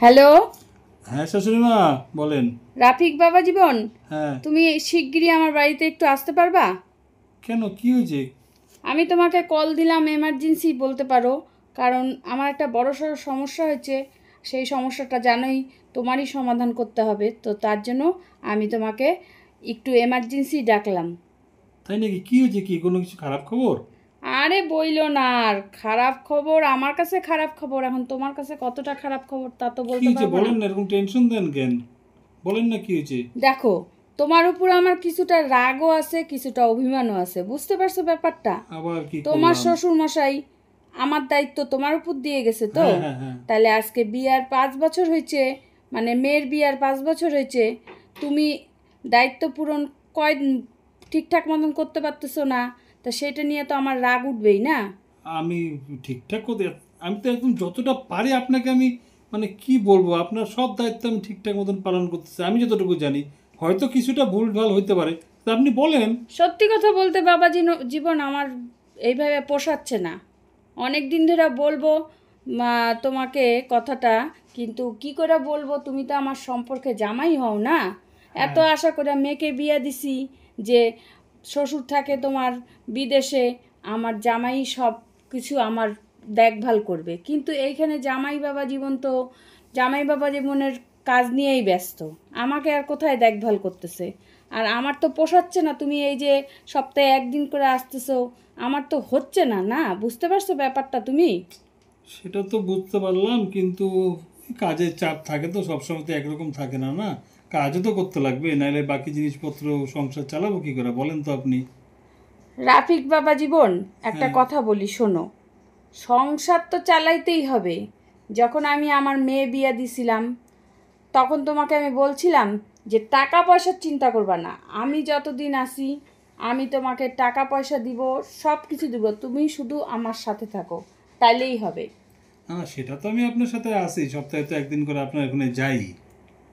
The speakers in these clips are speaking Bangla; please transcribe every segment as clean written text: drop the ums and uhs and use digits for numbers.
হ্যালো। হ্যাঁ শাশুড়ি মা বলেন। রাফিক বাবা জীবন, হ্যাঁ তুমি শিগগিরই আমার বাড়িতে একটু আসতে পারবা? কেন কি হয়েছে? আমি তোমাকে কল দিলাম, এমার্জেন্সি বলতে পারো। কারণ আমার একটা বড়সড় সমস্যা হয়েছে। সেই সমস্যাটা জানোই, তোমারই সমাধান করতে হবে। তো তার জন্য আমি তোমাকে একটু এমার্জেন্সি ডাকলাম। তাই নাকি? কি হয়েছে? কি কোনো কিছু খারাপ খবর? আরে বইলো না আর। খারাপ খবর আমার কাছে, খারাপ খবর এখন তোমার কাছে কতটা খারাপ খবর তা তো কি বলতে হয়েছে পারবো না। বলেন না, এরকম টেনশন দেন কেন? বলেন না কি হয়েছে। দেখো, তোমার উপর আমার কিছুটা রাগও আছে, কিছুটা অভিমানও আছে, বুঝতে পারছো ব্যাপারটা? আবার কি তোমার করলাম? শ্বশুর মশাই আমার দায়িত্ব তোমার উপর দিয়ে গেছে তো। হ্যাঁ হ্যাঁ হ্যাঁ। তাহলে আজকে বিয়ার 5 বছর হয়েছে, মানে মেয়ের বিয়ার 5 বছর হয়েছে। তুমি দায়িত্ব পূরণ কয় ঠিকঠাক মতন করতে পারতেছো না, তা সেটা নিয়ে তো আমার রাগ উঠবেই না। আমি ঠিকঠাক করতে, আমি তো একদম যতটা পারি আপনাকে আমি মানে কি বলবো, আপনার সব দায়িত্ব আমি ঠিকঠাক মতন পালন করতেছি আমি যতটুকু জানি। হয়তো কিছুটা ভুলভাল হইতে পারে, তা আপনি বলেন। সত্যি কথা বলতে বাবা, জীবন আমার এইভাবে পোষাচ্ছে না। অনেক দিন ধরে বলবো তোমাকে কথাটা, কিন্তু কি করে বলবো? তুমি তো আমার সম্পর্কে জামাই হও না। এত হ্যাঁ আশা করে মেয়েকে বিয়ে দিছি যে শ্বশুর থাকে তোমার বিদেশে, আমার জামাই সব কিছু আমার দেখভাল করবে। কিন্তু এইখানে জামাই বাবা জীবন তো জামাই বাবা জীবনের কাজ নিয়েই ব্যস্ত, আমাকে আর কোথায় দেখভাল করতেছে? আর আমার তো পোষাচ্ছে না, তুমি এই যে সপ্তাহে একদিন করে আসতেছো, আমার তো হচ্ছে না। না, বুঝতে পারছো ব্যাপারটা তুমি? সেটা তো বুঝতে পারলাম, কিন্তু কাজের চাপ থাকে তো, সবসময় তো একরকম থাকে না না। কাজও তো করতে লাগবে, নাহলে বাকি জিনিসপত্র সংসার চালাবো কি করে বলেন তো আপনি। রাফিক বাবা জীবন, একটা হ্যাঁ কথা বলি শোনো। সংসার তো চালাইতেই হবে। যখন আমি আমার মেয়ে বিয়ে দিছিলাম, তখন তোমাকে আমি বলছিলাম যে টাকা পয়সার চিন্তা করবা না, আমি যতদিন আসি আমি তোমাকে টাকা পয়সা দিব, সব কিছু দিব, তুমি শুধু আমার সাথে থাকো, তাইলেই হবে। হ্যাঁ, সেটা তো আমি আপনার সাথে আছি, সপ্তাহে তো একদিন করে আপনার এখানে যাই।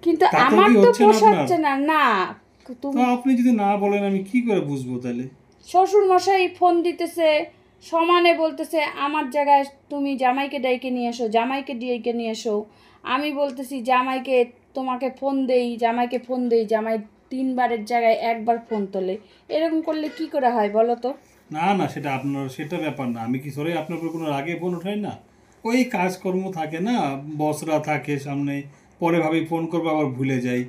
কিন্তু তাতেও আমার কি তো হচ্ছে না আপনার? পোষাচ্ছে না। না, তো তুমি আপনি যদি না বলেন আমি কি করে বুঝবো তাহলে? শ্বশুর মশাই ফোন দিতেছে, সমানে বলতেছে আমার জায়গায় তুমি জামাইকে ডাইকে নিয়ে এসো, জামাইকে ডেকে নিয়ে এসো। আমি বলতেছি জামাইকে, তোমাকে ফোন দেই, জামাইকে ফোন দেই, জামাই 3বারের জায়গায় একবার ফোন তোলে। এরকম করলে কি করে হয় বলো তো? না না, সেটা আপনার, সেটা ব্যাপার না। আমি কি সরে আপনার উপর কোনো রাগে ফোন উঠাই না? ওই কাজকর্ম থাকে না, বসরা থাকে সামনে, পরে ভাবি ফোন করবো আবার ভুলে যাই।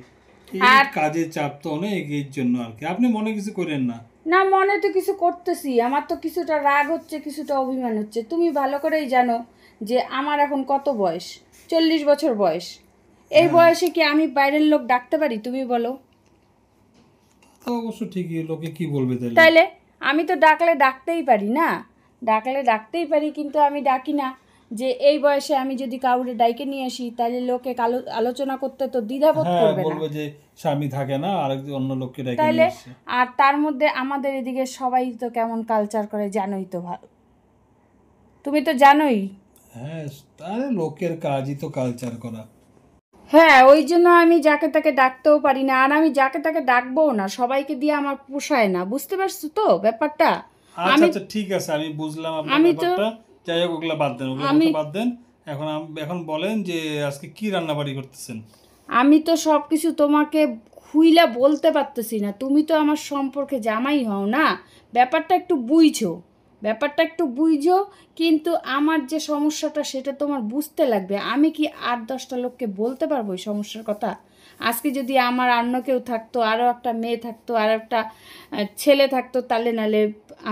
এই আর কাজের চাপ তো অনেক, এর জন্য আর কি। আপনি মনে কিছু করেন না। না, মনে তো কিছু করতেছি, আমার তো কিছুটা রাগ হচ্ছে, কিছুটা অভিমান হচ্ছে। তুমি ভালো করেই জানো যে আমার এখন কত বয়স, 40 বছর বয়স। এই হ্যাঁ, বয়সে কি আমি বাইরের লোক ডাকতে পারি তুমি বলো? তো অবশ্য ঠিকই, লোকে কি বলবে তাহলে? তাইলে আমি তো ডাকলে ডাকতেই পারি না, ডাকলে ডাকতেই পারি, কিন্তু আমি ডাকি না। যে এই বয়সে আমি যদি কাউরে ডাইকে নিয়ে আসি, তাহলে লোকে আলোচনা করতে তো দ্বিধাবোধ হ্যাঁ, করবে না? বলবে যে স্বামী থাকে না, আর অন্য লোককে ডেকে তাইলে নিয়ে এসছে। আর তার মধ্যে আমাদের এদিকে সবাই তো কেমন কালচার করে জানোই তো, ভালো তুমি তো জানোই। হ্যাঁ, আরে লোকের কাজই তো কালচার করা। হ্যাঁ, ওই জন্য আমি যাকে তাকে ডাকতেও পারি না, আর আমি যাকে তাকে ডাকবোও না, সবাইকে দিয়ে আমার পোষায় না, বুঝতে পারছো তো ব্যাপারটা? আচ্ছা আমি আচ্ছা, ঠিক আছে, আমি বুঝলাম আপনার আমি তো ব্যাপারটা। যাই হোক, ওগুলা বাদ দেন, ওগুলোর আমি কথা বাদ দেন। এখন এখন বলেন যে আজকে কি রান্নাবাড়ি করতেছেন? আমি তো সব কিছু তোমাকে খুইলা বলতে পারতেছি না, তুমি তো আমার সম্পর্কে জামাই হও না। ব্যাপারটা একটু বুঝছো, ব্যাপারটা একটু বুঝছো। কিন্তু আমার যে সমস্যাটা সেটা তোমার বুঝতে লাগবে। আমি কি 8-10টা লোককে বলতে পারবো এই সমস্যার কথা? আজকে যদি আমার অন্য কেউ থাকতো, আরও একটা মেয়ে থাকতো, আর একটা ছেলে থাকতো, তাহলে নালে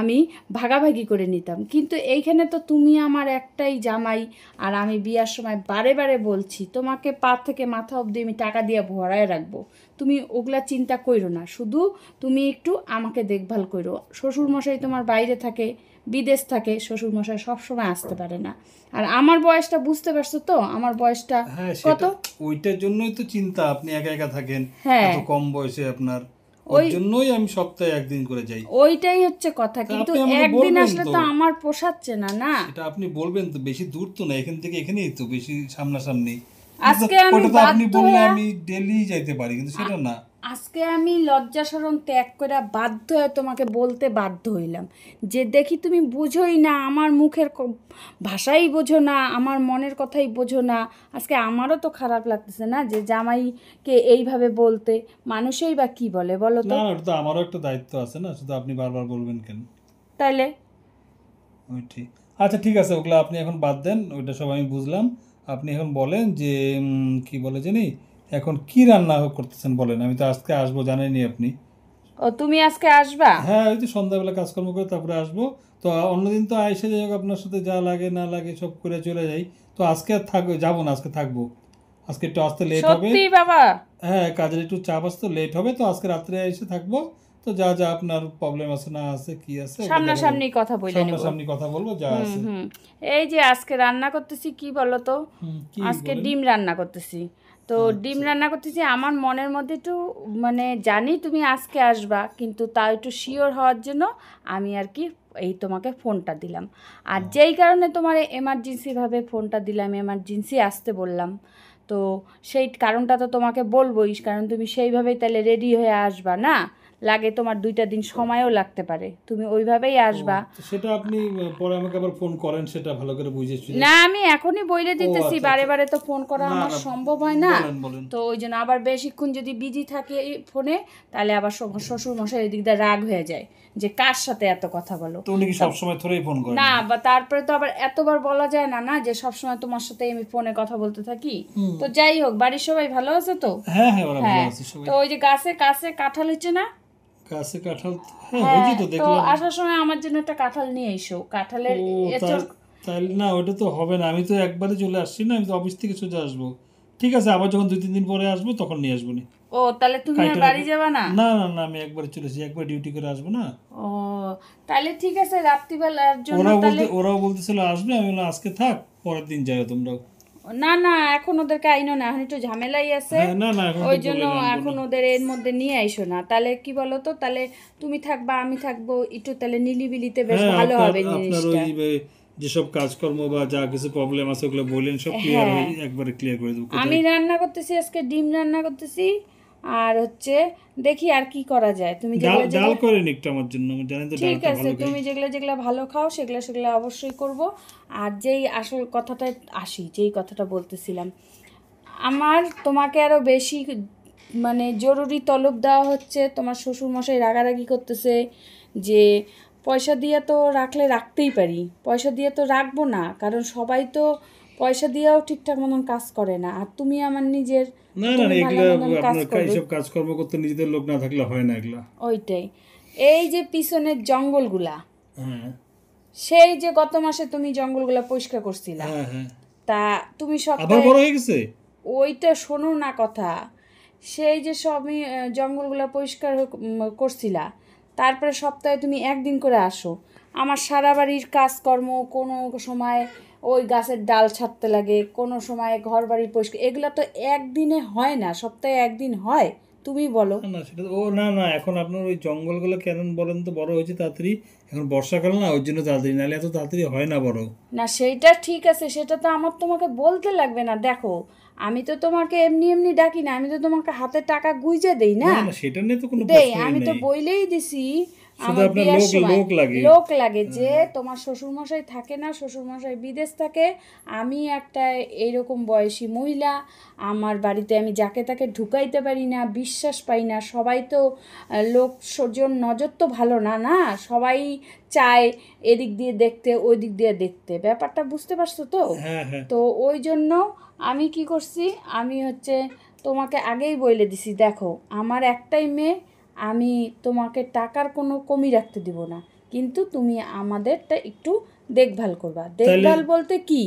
আমি ভাগাভাগি করে নিতাম। কিন্তু এইখানে তো তুমি আমার একটাই জামাই। আর আমি বিয়ার সময় বারে বারে বলছি তোমাকে, পা থেকে মাথা অবধি আমি টাকা দিয়ে ভরায় রাখবো, তুমি ওগুলা চিন্তা করো না। শুধু তুমি একটু আমাকে দেখভাল করো। শ্বশুরমশাই তোমার বাইরে থাকে, বিদেশ থাকে, শ্বশুরমশাই সবসময় আসতে পারে না। আর আমার বয়সটা বুঝতে পারছো তো, আমার বয়সটা হ্যাঁ, কত? সেটা, ওইটার জন্যই তো চিন্তা, আপনি একা একা থাকেন, হ্যাঁ, এত কম বয়সে আপনার। ওর ওই জন্যই আমি সপ্তাহে একদিন করে যাই। ওইটাই হচ্ছে কথা। তা কিন্তু আপনি আমাকে একদিন বলবেন আসলে তো। তো আমার পোষাচ্ছে না। না, সেটা আপনি বলবেন তো, বেশি দূর তো না, এখান থেকে এখানেই তো, বেশি সামনাসামনি। কিন্তু আজকে আমি ওটা তো আপনি বাধ্য বললে হয়ে আমি ডেলি যাইতে পারি, কিন্তু সেটা না। আজকে আমি লজ্জা শরম ত্যাগ করে বাধ্য হয়ে তোমাকে বলতে বাধ্য হইলাম যে দেখি তুমি বুঝোই না, আমার মুখের ভাষাই বোঝো না, আমার মনের কথাই বোঝো না। আজকে আমারও তো খারাপ লাগতেছে না যে জামাইকে এইভাবে বলতে, মানুষই বা কি বলে বলো তো। না ওটা তো আমারও একটা দায়িত্ব আছে না, শুধু আপনি বারবার বলবেন কেন? তাইলে ওই ঠিক, আচ্ছা ঠিক আছে, ওগুলো আপনি এখন বাদ দেন, ওইটা সব আমি বুঝলাম। আপনি এখন বলেন যে কি বলে জানি, এখন কি রান্না করতেছেন বলেন, আমি তো আজকে আসবো জানেনই আপনি। ও তুমি আজকে আসবা? হ্যাঁ ওই তো সন্ধ্যাবেলা কাজকর্ম করে তারপরে আসবো। তো অন্যদিন তো আইসে যাই হোক, আপনার সাথে যা লাগে না লাগে সব করে চলে যাই। তো আজকে আর যাবো না, আজকে থাকবো। আজকে একটু আসতে লেট হবে। সত্যি বাবা? হ্যাঁ কাজের একটু চাপ আসতে লেট হবে, তো আজকে রাত্রে এসে থাকবো। তো যা যা আপনার প্রবলেম আছে না আছে কি আছে ওগুলো দেখা যাবে। সামনাসামনি কথা বলে নেব। সামনাসামনি কথা বলবো যা আছে। হুম। এই যে আজকে রান্না করতেছি কি বলো তো, কি আজকে বলেন? ডিম রান্না করতেছি। তো ডিম আচ্ছা রান্না করতেছি, আমার মনের মধ্যে একটু মানে জানি তুমি আজকে আসবা, কিন্তু তাও একটু শিওর হওয়ার জন্য আমি আর কি এই তোমাকে ফোনটা দিলাম। আর যেই কারণে তোমার এমার্জেন্সিভাবে ফোনটা দিলাম, এমার্জেন্সি আসতে বললাম, তো সেই কারণটা তো তোমাকে বলবোই, কারণ তুমি সেইভাবেই তাহলে রেডি হয়ে আসবা না। লাগে তোমার 2টা দিন সময়ও লাগতে পারে, তুমি ওইভাবেই ও, আসবা। তো সেটা আপনি পরে আমাকে আবার ফোন করেন, সেটা ভালো করে বুঝে শুনে। না আমি এখনই বইলে ও দিতেছি, আচ্ছা বারে আচ্ছা, বারে তো ফোন করা না আমার না সম্ভব হয় না। বলেন বলেন। তো ওই জন্য আবার বেশিক্ষণ যদি বিজি থাকে এই ফোনে, তাহলে আবার শ্বশুর মশাই এদিক দিয়ে রাগ হয়ে যায় যে কার সাথে এত কথা বলো। তো উনি কি সবসময় ধরেই ফোন করেন না, নাকি? বা তারপরে তো আবার এতবার বলা যায় না না যে সবসময় তোমার সাথে আমি ফোনে কথা বলতে থাকি। হুম। তো যাই হোক, বাড়ির সবাই ভালো আছে তো? হ্যাঁ হ্যাঁ ওরা ভালো হ্যাঁ। আছে সবাই। তো ওই যে গাছে কাছে কাঁঠাল হচ্ছে না? কাছে কাঁঠাল, হ্যাঁ হ্যাঁ, হয়েছে তো তো দেখলাম। আসার সময় আমার জন্য একটা কাঁঠাল নিয়ে এসো, কাঁঠালের ও এঁচড়। তাহলে না ওটা তো হবে না, আমি তো একবারে চলে আসছি না, আমি তো অফিস থেকে সোজা আসবো। ঠিক আছে, আবার যখন 2-3 দিন পরে আসবো তখন নিয়ে আসবো না। ও তাহলে তুমি আর কাইটা বাড়ি রাখবো। যাবা না? না না না, আমি একবারে চলে এসেছি, একবার ডিউটি করে আসবো না। ও তাহলে ঠিক আছে, রাত্রিবেলার জন্য তাহলে। ওরাও বলতেছিল আসবে, আমি বললাম আজকে থাক, পরের দিন যাও তোমরাও। না না, এখন ওদেরকে আইনো না, এখন একটু ঝামেলাই আছে। হ্যাঁ না না এখন ওই তো জন্য বললেন আনবো এখন না। ওদের এর মধ্যে নিয়ে আইসো না, তাহলে কি বলো তো, তাহলে তুমি থাকবা আমি থাকবো, একটু তাহলে নিলিবিলিতে বেশ হ্যাঁ ভালো আপনার হবে আপনার জিনিসটা। ওই যেসব কাজকর্ম বা যা কিছু প্রবলেম আছে ওগুলো বললেন, সব ক্লিয়ার হ্যাঁ, হয়ে একবারে ক্লিয়ার করে দেবো আমি কোথায়। রান্না করতেছি আজকে ডিম রান্না করতেছি। আর হচ্ছে দেখি আর কি করা যায়, তুমি ডাল যেগুলো ডাল যেগুলো। করেন একটু আমার জন্য, আমি জানেন তো ঠিক ডালটা আছে, ভালো খাই। তুমি যেগুলো যেগুলো ভালো খাও সেগুলো সেগুলো অবশ্যই করব। আর যেই আসল কথাটা আসি, যেই কথাটা বলতেছিলাম, আমার তোমাকে আরও বেশি মানে জরুরি তলব দেওয়া হচ্ছে, তোমার শ্বশুরমশাই রাগারাগি করতেছে যে পয়সা দিয়ে তো রাখলে রাখতেই পারি, পয়সা দিয়ে তো রাখবো না, কারণ সবাই তো পয়সা দিয়েও ঠিকঠাক মতন কাজ করে না, আর তুমি আমার নিজের, না না তুমি ভালো এগুলা মতন কাজ আপনার করবে। এইসব কাজকর্ম করতে নিজেদের লোক না থাকলে হয় না এগুলা। ওইটাই, এই যে পিছনের জঙ্গলগুলা, হ্যাঁ সেই যে গত মাসে তুমি জঙ্গলগুলা পরিষ্কার করছিলা, হ্যাঁ হ্যাঁ, তা তুমি আবার সপ্তাহে, বড় হয়ে গেছে। ওইটা শোনো না কথা, সেই যে সবই জঙ্গলগুলো পরিষ্কার করছিলা, তারপরে সপ্তাহে তুমি একদিন করে আসো, আমার সারা বাড়ির কাজকর্ম, কোনো সময় ওই গাছের ডাল ছাড়তে লাগে, কোনো সময় ঘর বাড়ি পরিষ্কার, এগুলো তো একদিনে হয় না, সপ্তাহে একদিন হয়, তুমি বলো। না না সেটা ও না না, এখন আপনার ওই জঙ্গলগুলো কেন বলেন তো, বড় হয়েছে তাড়াতাড়ি, এখন বর্ষাকাল না ওই জন্য তাড়াতাড়ি, নাহলে এত তাড়াতাড়ি হয় না বড়। না সেইটা ঠিক আছে, সেটা তো আমার তোমাকে বলতে লাগবে না, দেখো আমি তো তোমাকে এমনি এমনি ডাকি না, আমি তো তোমাকে হাতে টাকা গুইজে দেই না, না না সেটা নিয়ে তো কোনো দেই, প্রশ্নই আমি তো নেই। বইলেই দিছি। শুধু আমার আপনার বিয়ার লোক সময় লোক লাগে। লোক লাগে যে তোমার শ্বশুরমশাই থাকে না, শ্বশুরমশাই বিদেশ থাকে, আমি একটা এইরকম বয়সী মহিলা, আমার বাড়িতে আমি যাকে তাকে ঢুকাইতে পারি না, বিশ্বাস পাই না, সবাই তো লোক সজন নজর তো ভালো না না, সবাই চায় এদিক দিয়ে দেখতে ওই দিক দিয়ে দেখতে, ব্যাপারটা বুঝতে পারছো তো। হ্যাঁ হ্যাঁ তো ওই জন্য আমি কি করছি, আমি হচ্ছে তোমাকে আগেই বলে দিছি, দেখো আমার একটাই মেয়ে, আমি তোমাকে টাকার কোনো কমি রাখতে দিব না, কিন্তু তুমি আমাদেরটা একটু দেখভাল করবা। তাহলে দেখভাল বলতে কি?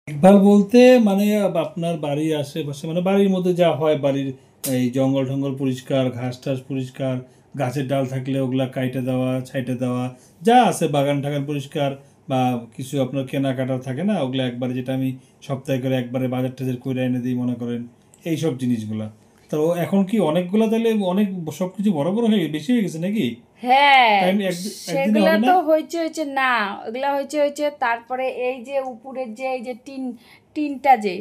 দেখভাল বলতে মানে আপনার বাড়ির আশেপাশে মানে বাড়ির মধ্যে যা হয়, বাড়ির এই জঙ্গল টঙ্গল পরিষ্কার, ঘাস টাস পরিষ্কার, গাছের ডাল থাকলে ওগুলা কাইটে দেওয়া, ছাইটে দেওয়া, যা আছে বাগান টাগান পরিষ্কার, বা কিছু আপনার কেনাকাটা থাকে না ওগুলো একবারে, যেটা আমি সপ্তাহে করে একবারে বাজার টাজার করে এনে দিই মনে করেন, এই সব জিনিসগুলা। তো এখন কি অনেকগুলা, তাহলে অনেক সব কিছু বড় বড় হয়ে বেশি হয়ে গেছে নাকি? হ্যাঁ, টাইম একদিনে সেগুলা হবে না। তো হয়েছে হয়েছে না, ওগুলা হয়েছে হয়েছে, তারপরে এই যে উপরের যে এই যে টিনটা যে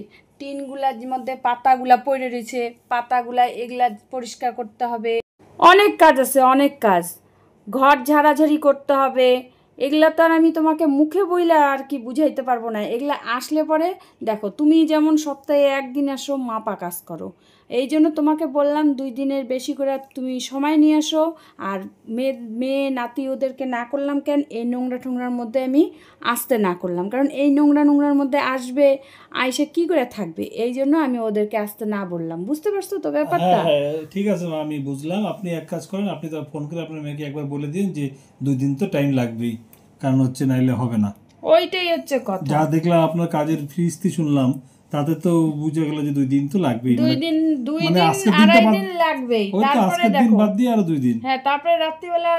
টিনগুলার মধ্যে পাতাগুলা পড়ে রয়েছে, পাতাগুলা এগুলা পরিষ্কার করতে হবে। অনেক কাজ আছে, অনেক কাজ। ঘর ঝাড়াঝাড়ি করতে হবে। এগুলা তো আর আমি তোমাকে মুখে বইলে আর কি বুঝাইতে পারবো না। এগুলা আসলে পরে দেখো, তুমি যেমন সপ্তাহে একদিন আসো, মাপা কাজ করো, এই জন্য তোমাকে বললাম 2 দিনের বেশি করে তুমি সময় নিয়ে আসো। আর মেয়ে নাতি ওদেরকে না করলাম কেন, এই নোংরা টোংরার মধ্যে আমি আসতে না করলাম, কারণ এই নোংরার মধ্যে আসবে, আইসে কি করে থাকবে, এই জন্য আমি ওদেরকে আসতে না বললাম। বুঝতে পারছো তো ব্যাপারটা? হ্যাঁ ঠিক আছে মা, আমি বুঝলাম। আপনি এক কাজ করেন, আপনি তো ফোন করে আপনার মেয়েকে একবার বলে দিন যে 2 দিন তো টাইম লাগবেই, কারণ হচ্ছে নাইলে হবে না। ওইটাই হচ্ছে কথা। যা দেখলাম আপনার কাজের ফিস্তি শুনলাম, তাতে তো বুঝে গেল যে 2 দিন তো লাগবেই। 2 দিন মানে আজকের দিনটা আড়াই বাদ, দিন লাগবেই। ওই তো তারপরে আজকের দিন দেখো, বাদ দিয়ে আরো 2 দিন। হ্যাঁ, তারপরে রাত্রিবেলা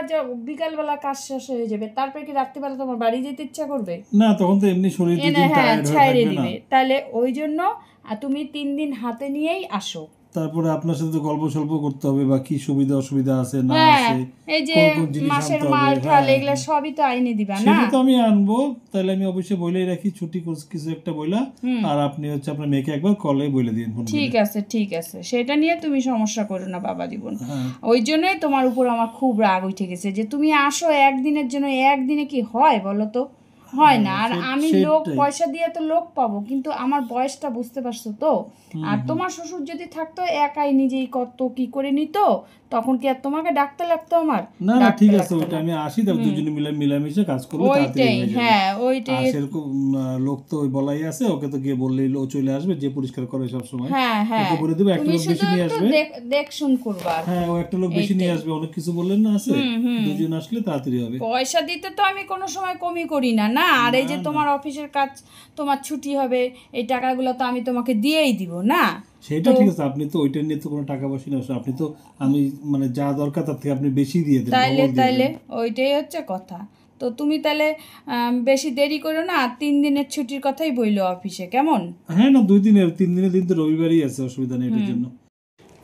বিকালবেলা কাজ শেষ হয়ে যাবে, তারপরে কি রাত্রিবেলা তোমার বাড়ি যেতে ইচ্ছা করবে? না, তখন তো এমনি শরীর এনে দুদিন হ্যাঁ টায়ার্ড হয়ে ছাইড়ে থাকবে না। দিবে। তাহলে ওই জন্য তুমি 3 দিন হাতে নিয়েই আসো। তারপরে আপনার সাথে তো গল্প সল্প করতে হবে, বা কি সুবিধা অসুবিধা আছে না হ্যাঁ, আছে, এই যে কোন কোন জিনিস মাসের আনতে মাল হবে। ঠাল হ্যাঁ এগুলা সবই তো আইনে দিবা না? সেটা তো আমি আনবো। তাহলে আমি অবশ্যই বলেই রাখি, ছুটি কিছু একটা বইলা, আর আপনি হচ্ছে আপনার মেয়েকে একবার কলে বলে দিন, ফোন ঠিক আছে, ঠিক আছে, সেটা নিয়ে তুমি সমস্যা করো না বাবা জীবন। হ্যাঁ ওই জন্যই তোমার উপর আমার খুব রাগ উঠে গেছে যে তুমি আসো একদিনের জন্য, একদিনে কি হয় বলো তো? হয় না। আর আমি লোক পয়সা দিয়ে তো লোক পাবো, কিন্তু আমার বয়সটা বুঝতে পারছো তো? আর তোমার শ্বশুর যদি থাকতো, একাই নিজেই কত কি করে নিত, তখন কি আর তোমাকে ডাকতে লাগতো আমার? না না ঠিক আছে, ওইটা আমি আসি, তারপর দুজনে মিলামিশে কাজ করবো, তাড়াতাড়ি ওইটাই, হয়ে যাবে। হ্যাঁ ওইটাই। আর সেরকম লোক তো ওই বলাই আছে, ওকে তো গিয়ে বললেই ও চলে আসবে, যে পরিষ্কার করে সব সময়। হ্যাঁ হ্যাঁ, ওকে বলে দেবো একটা তুমি লোক শুধু বেশি নিয়ে একটু আসবে। দেখ শুন করবা। হ্যাঁ, ও একটা লোক বেশি নিয়ে আসবে, অনেক কিছু বললেন না আছে, দুজন আসলে তাড়াতাড়ি হবে। পয়সা দিতে তো আমি কোনো সময় কমই করি না, না? আর এই যে তোমার অফিসের কাজ, তোমার ছুটি হবে, এই টাকাগুলো তো আমি তোমাকে দিয়েই দিব, না? সেটা ঠিক আছে, আপনি তো ওইটা নিয়ে তো কোনো টাকা পয়সা নেই, আপনি তো আমি মানে যা দরকার তার থেকে আপনি বেশি দিয়ে দেন, তাইলে ওইটাই হচ্ছে কথা। তো তুমি তাহলে বেশি দেরি করো না, 3 দিনের ছুটির কথাই বইলো অফিসে, কেমন? হ্যাঁ না, 2 দিনের 3 দিনের দিন তো রবিবারই আছে, অসুবিধা নেই এটার জন্য।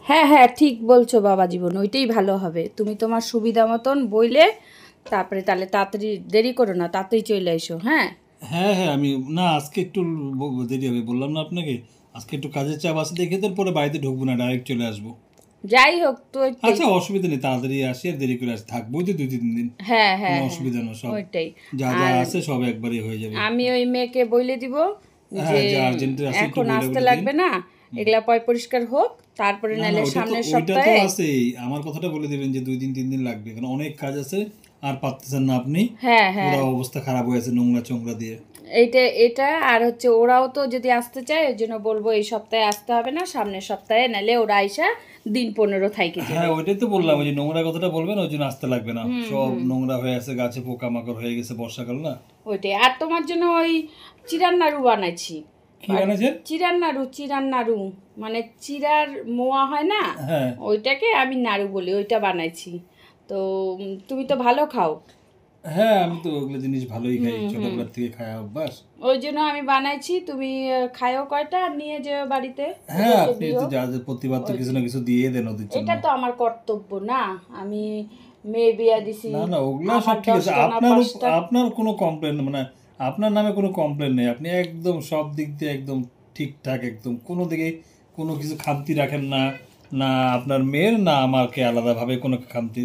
হ্যাঁ হ্যাঁ, ঠিক বলছো বাবা জীবন, ওইটাই ভালো হবে। তুমি তোমার সুবিধা মতন বইলে, তারপরে তাহলে তাড়াতাড়ি দেরি করো না, তাড়াতাড়ি চলে এসো। হ্যাঁ হ্যাঁ হ্যাঁ, আমি না আজকে একটু দেরি হবে, বললাম না আপনাকে, আজকে একটু কাজের চাপ আছে দেখে তো পরে বাড়িতে ঢুকবো না, ডাইরেক্ট চলে আসবো। যাই হোক তো। আচ্ছা অসুবিধা নেই, তাড়াতাড়ি আসি আর দেরি করে আসি, থাকবো তো 2-3 দিন, হ্যাঁ হ্যাঁ, কোনো অসুবিধা না, সব ওইটাই। যা যা আছে সব একবারই হয়ে যাবে। আমি ওই মেয়েকে বলে দিব যে হ্যাঁ, যে আর্জেন্টের আছে একটু এখন বলে আসতে বলে লাগবে না, এগুলা পয় পরিষ্কার হোক, তারপরে না না, নাহলে ওইটা তো সামনের ওইটা তো সপ্তাহে। আছেই, আমার কথাটা বলে দিবেন যে 2-3 দিন লাগবে, কারণ অনেক কাজ আছে, আর পারতেছেন না আপনি, হ্যাঁ হ্যাঁ, পুরো অবস্থা খারাপ হয়ে আছে নোংরা চোংরা দিয়ে। এটা আর হচ্ছে, ওরাও তো যদি আসতে চায়, ওই জন্য বলবো এই সপ্তাহে আসতে হবে না, সামনের সপ্তাহে, নাহলে ওরা আইসা দিন 15 থাইকে যাবে। হ্যাঁ ওইটাই তো বললাম, ওই যে নোংরা কথাটা বলবেন, ওই জন্য আসতে লাগবে না, সব নোংরা হয়ে আছে, গাছে পোকামাকড় হয়ে গেছে, বর্ষাকাল না। ওইটাই। আর তোমার জন্য ওই চিরার নাড়ু বানাইছি। কি বানাইছেন? চিরার নাড়ু মানে চিরার মোয়া হয় না, হ্যাঁ ওইটাকে আমি নাড়ু বলি, ওইটা বানাইছি। তো তুমি তো ভালো খাও, হ্যাঁ, আমি তো ওগুলো জিনিস ভালোই খাই, ছোটবেলার থেকে খাওয়া অভ্যাস। ওই জন্য আমি বানাইছি। তুমি খায়ও কয়টা, আর নিয়ে যেও বাড়িতে। হ্যাঁ, আপনি তো যা যা প্রতিবার তো কিছু না কিছু দিয়ে দেন ওদের জন্য। এটা তো আমার কর্তব্য না? আমি মেয়ে বিয়া দিছি, না না, ওগুলো আমার সব ঠিক আছে, 10টা না আপনার 5টা। আপনার কোনো কমপ্লেন মানে আপনার নামে কোনো কমপ্লেন নেই, আপনি একদম সব দিক দিয়ে একদম ঠিকঠাক, একদম কোনো দিকে কোনো কিছু খামতি রাখেন না, না আপনার মেয়ের না আমাকে আলাদাভাবে কোনো খামতি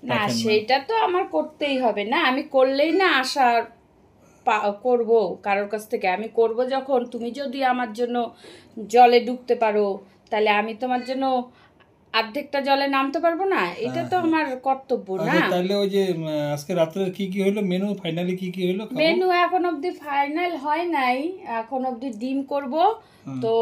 না, রাখেন না। সেটা তো আমার করতেই হবে, না? আমি করলেই না আশা করব কারোর কাছ থেকে। আমি করব যখন, তুমি যদি আমার জন্য জলে ডুবতে পারো, তাহলে আমি তোমার জন্য অর্ধেকটা জলে নামতে পারবো না? এটা তো আমার কর্তব্য, না? আচ্ছা তাহলে ওই যে আজকে রাত্রে কি কি হলো, মেনু ফাইনালি কি কি হলো খাবো? মেনু এখন অবধি ফাইনাল হয় নাই, এখন অবধি ডিম করব। তো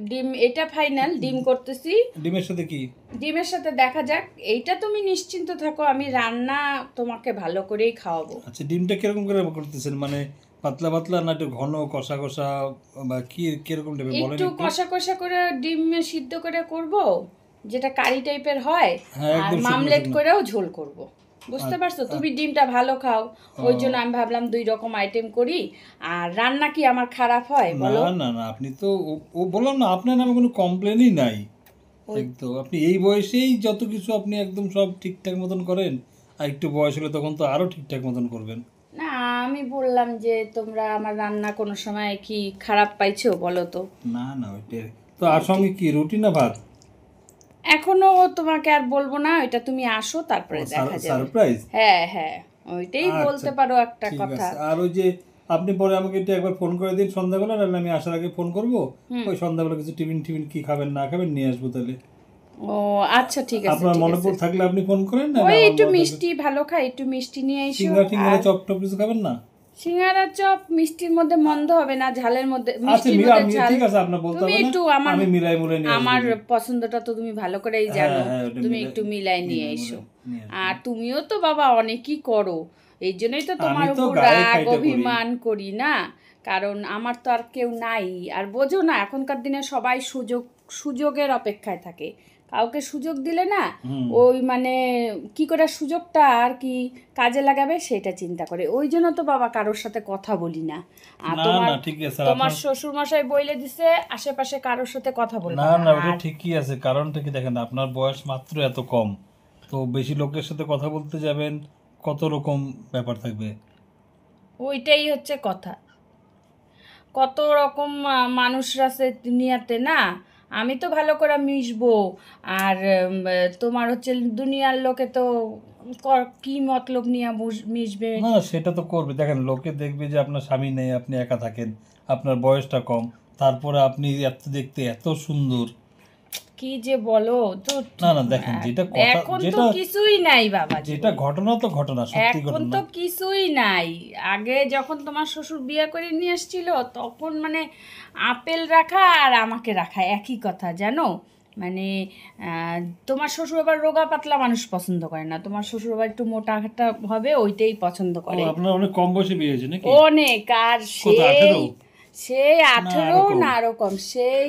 ডিম, এটা ফাইনাল, ডিম করতেছি। ডিমের সাথে কি? ডিমের সাথে দেখা যাক। এইটা তুমি নিশ্চিন্ত থাকো, আমি রান্না তোমাকে ভালো করেই খাওয়াবো। আচ্ছা, ডিমটা কিরকম করে করতেছেন, মানে পাতলা পাতলা না একটু ঘন কষা কষা, বা কি কিরকম টাইপের বলেন একটু একটু? কষা কষা করে ডিম সিদ্ধ করে করব, যেটা কারি টাইপের হয়। হ্যাঁ, আর একদম শুকনো মামলেট শুকনো। করেও ঝোল করব। বুঝতে পারছো? তুমি ডিমটা ভালো খাও, ওই জন্য আমি ভাবলাম 2 রকম আইটেম করি। আর রান্না কি আমার খারাপ হয় না বলো? না না, আপনি তো ও বললাম না, আপনার নামে কোনো কমপ্লেনই নাই, একদম আপনি এই বয়সেই যত কিছু আপনি একদম সব ঠিকঠাক মতন করেন, আর একটু বয়স হলে তখন তো আরো ঠিকঠাক মতন করবেন। না, আমি বললাম যে তোমরা আমার রান্না কোনো সময় কি খারাপ পাইছো বলো তো? না না, ওইটাই তো। আর সঙ্গে কি রুটি না ভাত? এখনো তোমাকে আর বলবো না, এটা তুমি আসো তারপরে দেখা যাবে। সারপ্রাইজ? হ্যাঁ হ্যাঁ, ওইটাই আচ্ছা, বলতে পারো একটা ঠিক কথা। আছে। আর ওই যে আপনি পরে আমাকে একটু একবার ফোন করে দিন সন্ধ্যাবেলা, নাহলে আমি আসার আগে ফোন করব। ওই সন্ধ্যাবেলা কিছু টিফিন টিফিন কি খাবেন না খাবেন নিয়ে আসবো তাহলে। ও আচ্ছা, ঠিক আছে আপনার ঠিক মনে আছে। পড়ে থাকলে আপনি ফোন করেন, না ওই একটু মিষ্টি ভালো খাই, একটু মিষ্টি নিয়ে এসো। সিঙ্গারা টিঙ্গারা চপ টপ কিছু খাবেন না? সিঙ্গারা চপ মিষ্টির মধ্যে মন্দ হবে না, ঝালের মধ্যে আচ্ছা মিষ্টির মধ্যে ঝাল। ঠিক আছে, আপনার বলতে তুমি হবে না, একটু আমার আমি মিলাই মুলাই নিয়ে আসবো। আমার পছন্দটা তো তুমি ভালো করেই জানো, হ্যাঁ, ওটা তুমি মিলাই- একটু মিলাই নিয়ে মিলাই এসো। নিয়ে আসবো। আর তুমিও তো বাবা অনেকই করো, এই জন্যই তো তোমার আমি তো উপর গায়ে রাগ খাইটা করি। অভিমান করি না, কারণ আমার তো আর কেউ নাই। আর বোঝো না, এখনকার দিনে সবাই সুযোগের অপেক্ষায় থাকে। কাউকে সুযোগ দিলে না, ওই মানে কি করে সুযোগটা আর কি কাজে লাগাবে সেটা চিন্তা করে। ওই জন্য তো বাবা কারোর সাথে কথা বলি না। আর না তোমার না, ঠিক আছে। তোমার শ্বশুর মশাই বইলে দিছে আশেপাশে কারোর সাথে কথা বলবে না না। না, ওটা ঠিকই আছে। কারণটা কি দেখেন, আপনার বয়স মাত্র এত কম, তো বেশি লোকের সাথে কথা বলতে যাবেন, কত রকম ব্যাপার থাকবে। ওইটাই হচ্ছে কথা, কত রকম মানুষরা আছে দুনিয়াতে না। আমি তো ভালো করে মিশবো, আর তোমার হচ্ছে দুনিয়ার লোকে তো কি মতলব নিয়ে মিশবে। না সেটা তো করবে। দেখেন, লোকে দেখবে যে আপনার স্বামী নেই, আপনি একা থাকেন, আপনার বয়সটা কম, তারপরে আপনি এত দেখতে এত সুন্দর। কি যে বলো তো। না না, দেখেন যেটা কথা, এখন তো যেটা কিছুই নাই বাবা, যেটা ঘটনা তো ঘটনা, সত্যি এখন ঘটনা। তো কিছুই নাই। আগে যখন তোমার শ্বশুর বিয়ে করে নিয়ে এসেছিল তখন মানে আপেল রাখা আর আমাকে রাখা একই কথা জানো। মানে তোমার শ্বশুর আবার রোগা পাতলা মানুষ পছন্দ করে না, তোমার শ্বশুর আবার একটু মোটা ঘাটা হবে, ওইটাই পছন্দ ও, করে। আপনার অনেক কম বয়সে বিয়ে হয়েছে নাকি? অনেক। আর কত, 18? সেই 18 কম? না আরো কম। সেই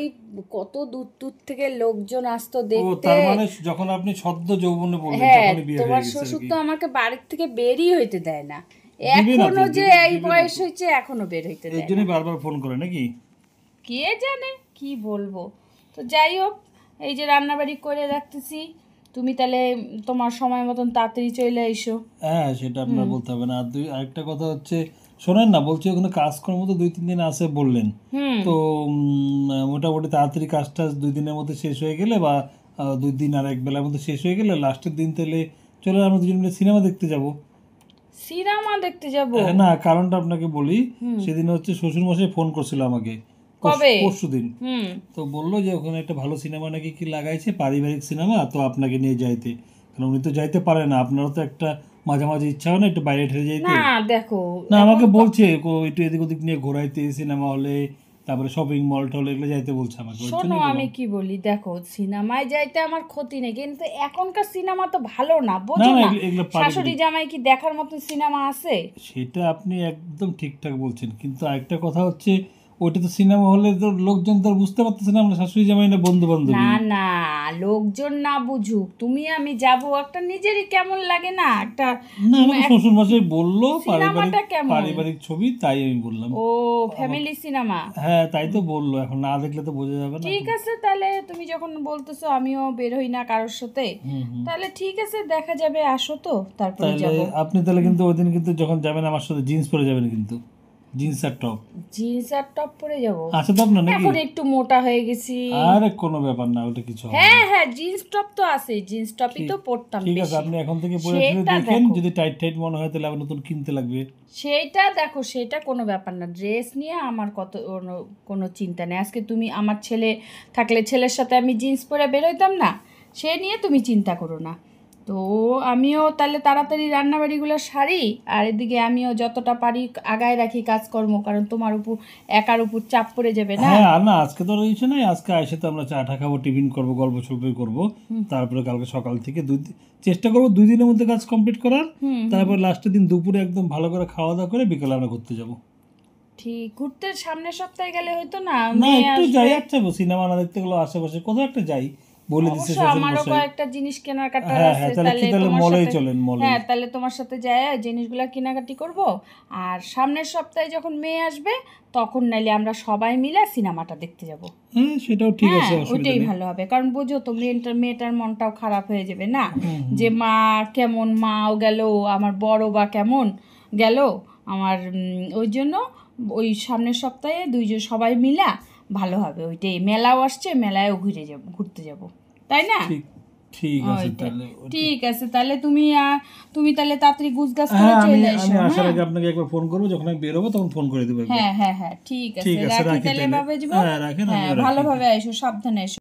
কত দূর দূর থেকে লোকজন আসতো ও, দেখতে। তার মানে যখন আপনি সদ্য যৌবনে বললেন হ্যাঁ, তখনই বিয়ে হয়ে তোমার গেছে আর শ্বশুর কি। তো আমাকে বাড়ির থেকে বেরই হইতে দেয় না। দিবে না তো, এখনো যে এই দিবে না বয়স তো। হয়েছে এখনো বের হইতে এর দেয় না। জন্যই বারবার ফোন করে নাকি? কে জানে কি বলবো। তো যাই হোক, এই যে রান্নাবাড়ি করে রাখতেছি, তুমি তাহলে তোমার সময় মতন তাড়াতাড়ি চলে এসো। হ্যাঁ, সেটা আপনার বলতে হবে না। আর আরেকটা কথা হচ্ছে, শোনেন না, বলছি ওখানে কাজকর্ম তো 2-3 দিন আছে বললেন, তো মোটামুটি তাড়াতাড়ি কাজটা 2 দিনের মধ্যে শেষ হয়ে গেলে, বা 2 দিন আর এক বেলার মধ্যে শেষ হয়ে গেলে লাস্টের দিন তাহলে চলে আমরা দুজন মিলে সিনেমা দেখতে যাব। সিনেমা দেখতে যাব? না, কারণটা আপনাকে বলি। সেদিন হচ্ছে শ্বশুর মশাই ফোন করছিল আমাকে, কবে? পরশুদিন। তো বললো যে ওখানে একটা ভালো সিনেমা নাকি কি লাগাইছে, পারিবারিক সিনেমা, তো আপনাকে নিয়ে যাইতে। কারণ উনি তো যাইতে পারে না, আপনারও তো একটা মাঝে মাঝে ইচ্ছা হয় না একটু বাইরে ঠেলে যাইতে? না দেখো, না, আমাকে বলছে একটু এদিক ওদিক নিয়ে ঘোরাইতে, সিনেমা হলে, তারপরে শপিং মল টল এগুলো যাইতে বলছে আমাকে। ওই শোনো জন্যই আমি বললাম। কি বলি, দেখো সিনেমায় যাইতে আমার ক্ষতি নেই, কিন্তু এখনকার সিনেমা তো ভালো না, না বোঝো না, না। এগুলো শাশুড়ি জামাই কি দেখার মতো সিনেমা আছে? সেটা আপনি একদম ঠিকঠাক বলছেন, কিন্তু আরেকটা কথা হচ্ছে, ওইটা তো সিনেমা হলে তো লোকজন তো আর বুঝতে পারতেছে না আমরা শাশুড়ি জামাই না বন্ধু বান্ধব। না না, লোকজন না বুঝুক, তুমি আমি যাব, একটা নিজেরই কেমন লাগে না একটা। না, আমাকে শ্বশুর মশাই বললো সিনেমাটা কেমন? পারিবারিক ছবি, তাই আমি বললাম। ও ফ্যামিলি সিনেমা? হ্যাঁ, তাই তো বললো। এখন না দেখলে তো বোঝা যাবে না। ঠিক আছে, তাহলে তুমি যখন বলতেছো আমিও বের হই না কারোর সাথে, তাহলে ঠিক আছে দেখা যাবে, আসো তো তারপরে তাহলে যাব। আপনি তাহলে কিন্তু ওই দিন কিন্তু যখন যাবেন আমার সাথে জিন্স পরে যাবেন, কিন্তু জিন্স আর টপ। জিন্স আর টপ পরে যাব? আছে তো আপনার নাকি? এখন একটু মোটা হয়ে গেছি। আরে কোনো ব্যাপার না, ওটা কিছু হবে না। হ্যাঁ হ্যাঁ, জিন্স টপ তো আছে, জিন্স টপই তো পরতাম ঠিক আছে, বেশি। আপনি এখন থেকে পরে সেটা দেখেন, দেখো। যদি টাইট টাইট মনে হয় তাহলে আবার নতুন কিনতে লাগবে। সেটা দেখো, সেটা কোনো ব্যাপার না, ড্রেস নিয়ে আমার কোনো চিন্তা নেই। আজকে তুমি আমার ছেলে থাকলে ছেলের সাথে আমি জিন্স পরে বেরোইতাম না, সে নিয়ে তুমি চিন্তা করো না। তো আমিও তাহলে তাড়াতাড়ি রান্নাবাড়িগুলো সারি, আর এদিকে আমিও যতটা পারি আগায় রাখি কাজকর্ম, কারণ তোমার উপর একার উপর চাপ পড়ে যাবে না। হ্যাঁ, আর না, আজকে তো রয়েছে নাই, আজকে এসে তো আমরা চা টা খাবো, টিফিন করবো, গল্প সল্প করবো, তারপরে কালকে সকাল থেকে চেষ্টা করবো 2 দিনের মধ্যে কাজ কমপ্লিট করার। তারপর লাস্টের দিন দুপুরে একদম ভালো করে খাওয়া দাওয়া করে বিকেলে আমরা ঘুরতে যাবো। ঠিক, ঘুরতে সামনের সপ্তাহে গেলে হয়তো না? না, একটু যাই, আচ্ছা সিনেমা না দেখতে গেলো আশেপাশে কোথাও একটা যাই, বলে দিচ্ছে অবশ্য শ্বশুর আমারও মশাই। কয়েকটা জিনিস কেনাকাটা হ্যাঁ আছে, হ্যাঁ, তাহলে তোমার মলেই সাথে, চলেন, মলে। হ্যাঁ তাহলে তোমার সাথে যায় জিনিসগুলো কেনাকাটি করব। আর সামনের সপ্তাহে যখন মেয়ে আসবে তখন নাইলে আমরা সবাই মিলে সিনেমাটা দেখতে যাব। হ্যাঁ, সেটাও ঠিক আছে, হ্যাঁ, অসুবিধা ওইটাই নেই। ভালো হবে, কারণ বুঝো তো মেয়েটার মনটাও খারাপ হয়ে যাবে না, যে মা কেমন, মাও গেল, আমার বড় বা কেমন গেল, আমার ওই জন্য ওই সামনের সপ্তাহে দুইজন সবাই মিলা ভালো হবে, ওইটাই মেলাও আসছে, মেলায়ও ঘুরতে যাব, তাই না? ঠিক আছে তাহলে। ঠিক আছে তাহলে তুমি তাহলে তাড়াতাড়ি গুছগাছ করে চলে এসো। আমি আসার আগে আপনাকে একবার ফোন করবো, যখন আমি বের হবো তখন ফোন করে দেবো। হ্যাঁ হ্যাঁ হ্যাঁ ঠিক আছে, রাখি তাহলে বাবাজি। হ্যাঁ ভালোভাবে এসো, সাবধানে এসো।